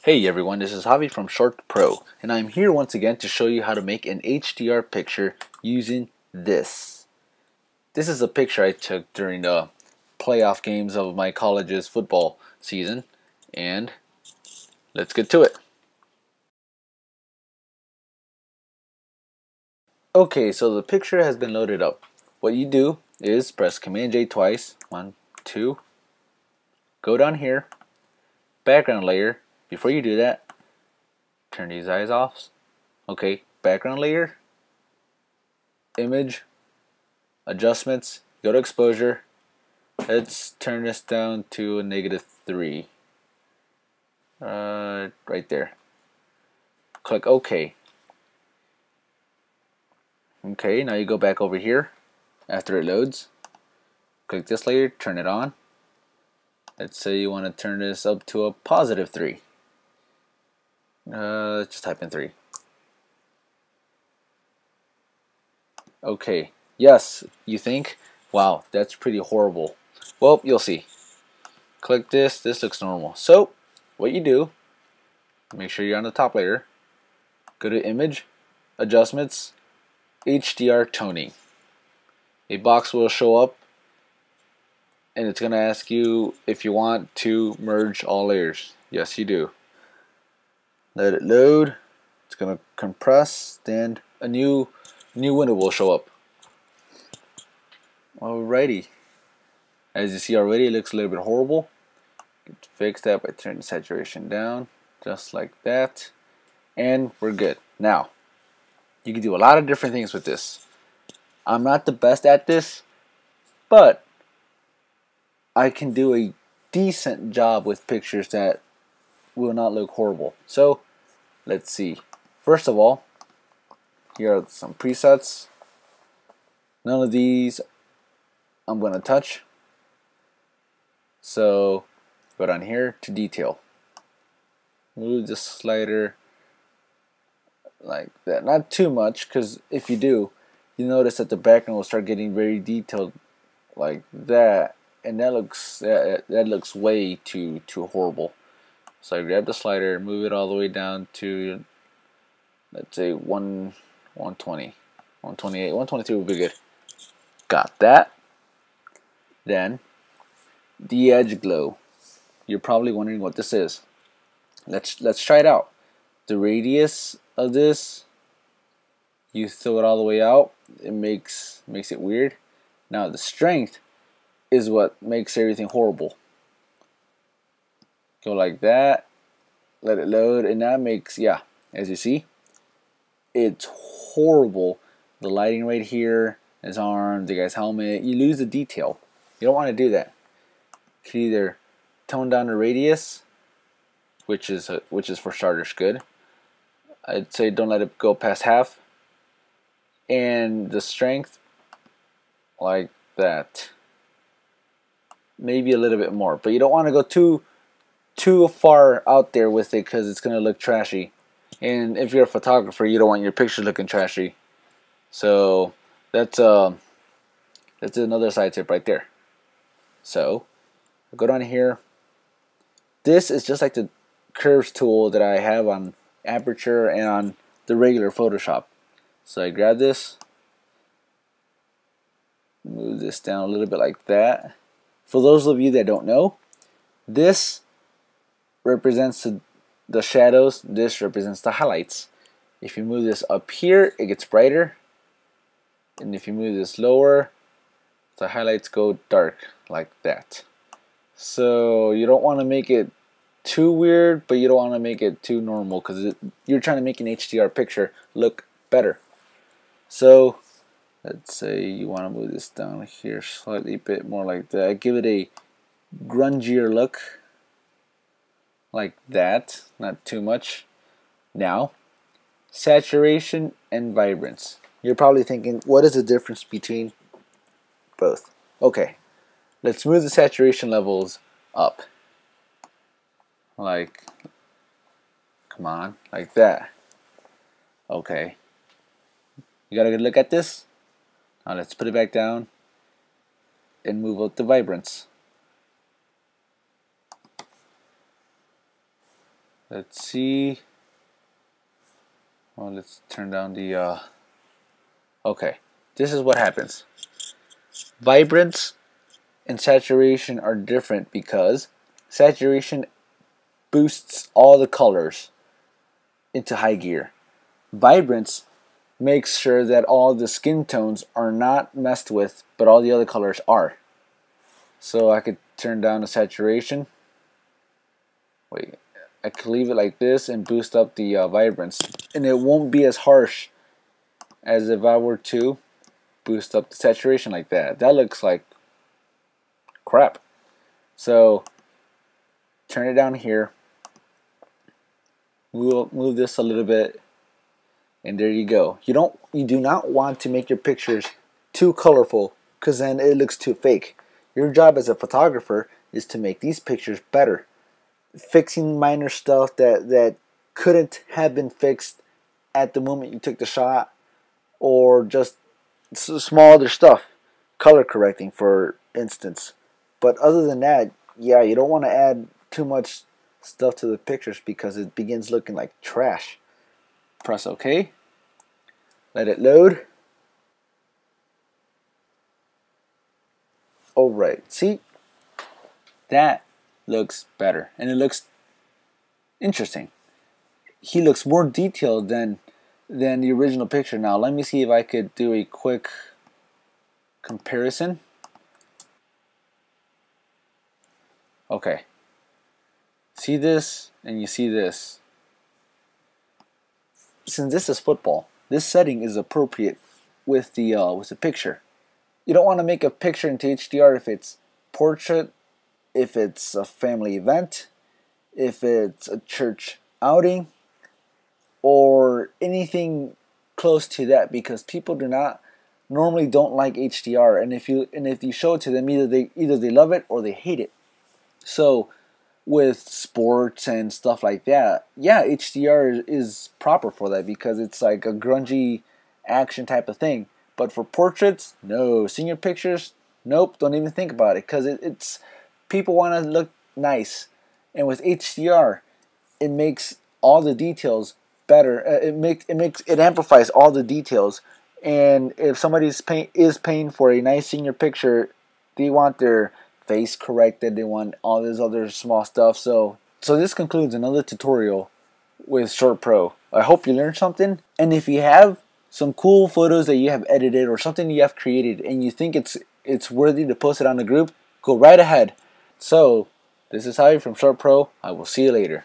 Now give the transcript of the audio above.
Hey everyone, this is Javi from Short Pro, and I'm here once again to show you how to make an HDR picture using this. This is a picture I took during the playoff games of my college's football season, and let's get to it. Okay, so the picture has been loaded up. What you do is press Command J twice, 1, 2, go down here, background layer. Before you do that, turn these eyes off. Okay, background layer, image, adjustments, go to exposure. Let's turn this down to a -3. Right there. Click OK. Okay, now you go back over here after it loads. Click this layer, turn it on. Let's say you want to turn this up to a +3. Let's just type in 3. Okay, yes, you think, wow, that's pretty horrible. Well, you'll see. Click this, this looks normal. So, what you do, make sure you're on the top layer, go to Image, Adjustments, HDR Toning. A box will show up, and it's going to ask you if you want to merge all layers. Yes, you do. Let it load. It's going to compress, then a new window will show up. Alrighty. As you see already, it looks a little bit horrible. Fix that by turning the saturation down, just like that. And we're good. Now, you can do a lot of different things with this. I'm not the best at this, but I can do a decent job with pictures that will not look horrible. So, let's see. First of all, here are some presets. None of these I'm going to touch. So, go down here to detail. Move the slider like that. Not too much, because if you do, you notice that the background will start getting very detailed like that, and that looks way too horrible. So I grab the slider, move it all the way down to, let's say 120, 128, 123 would be good. Got that. Then the edge glow. You're probably wondering what this is. Let's try it out. The radius of this, you throw it all the way out, it makes it weird. Now the strength is what makes everything horrible. Go like that, let it load, and that makes, yeah, as you see, it's horrible. The lighting right here, his arm, the guy's helmet, you lose the detail. You don't want to do that. You can either tone down the radius, which is for starters good. I'd say don't let it go past half, and the strength like that. Maybe a little bit more, but you don't want to go too far out there with it, because it's gonna look trashy. And if you're a photographer, you don't want your picture looking trashy. So that's another side tip right there. So I'll go down here. This is just like the curves tool that I have on Aperture and on the regular Photoshop. So I grab this, move this down a little bit like that. For those of you that don't know, this represents the shadows, this represents the highlights. If you move this up here, it gets brighter, and if you move this lower, the highlights go dark like that. So you don't want to make it too weird, but you don't want to make it too normal, because you're trying to make an HDR picture look better. So let's say you want to move this down here slightly a bit more like that. Give it a grungier look like that, not too much. Now, saturation and vibrance. You're probably thinking, what is the difference between both? Okay, let's move the saturation levels up. Like, come on, like that. Okay, you got a good look at this? Now let's put it back down and move up the vibrance. Let's see. Well, let's turn down the okay, this is what happens. Vibrance and saturation are different because saturation boosts all the colors into high gear. Vibrance makes sure that all the skin tones are not messed with, but all the other colors are. So I could turn down the saturation. Wait, I could leave it like this and boost up the vibrance, and it won't be as harsh as if I were to boost up the saturation like that. That looks like crap. So turn it down here. We'll move this a little bit, and there you go. You do not want to make your pictures too colorful, because then it looks too fake. Your job as a photographer is to make these pictures better, fixing minor stuff that couldn't have been fixed at the moment you took the shot, or just small other stuff, color correcting for instance. But other than that, yeah, you don't want to add too much stuff to the pictures because it begins looking like trash. Press OK. Let it load. Alright, see? That looks better, and it looks interesting. He looks more detailed than the original picture. Now let me see if I could do a quick comparison. Okay, see this and you see this. Since this is football, this setting is appropriate with the picture. You don't want to make a picture into HDR if it's portrait, if it's a family event, if it's a church outing, or anything close to that, because people normally don't like HDR, and if you show it to them, either they love it or they hate it. So with sports and stuff like that, yeah, HDR is proper for that because it's like a grungy action type of thing. But for portraits, no. Senior pictures, nope, don't even think about it, because it's people want to look nice, and with HDR, it makes all the details better. It amplifies all the details. And if somebody is paying for a nice senior picture, they want their face corrected, they want all this other small stuff. So this concludes another tutorial with Short Pro. I hope you learned something, and if you have some cool photos that you have edited or something you have created and you think it's worthy to post it on the group, go right ahead. So this is Javi from Short Pro. I will see you later.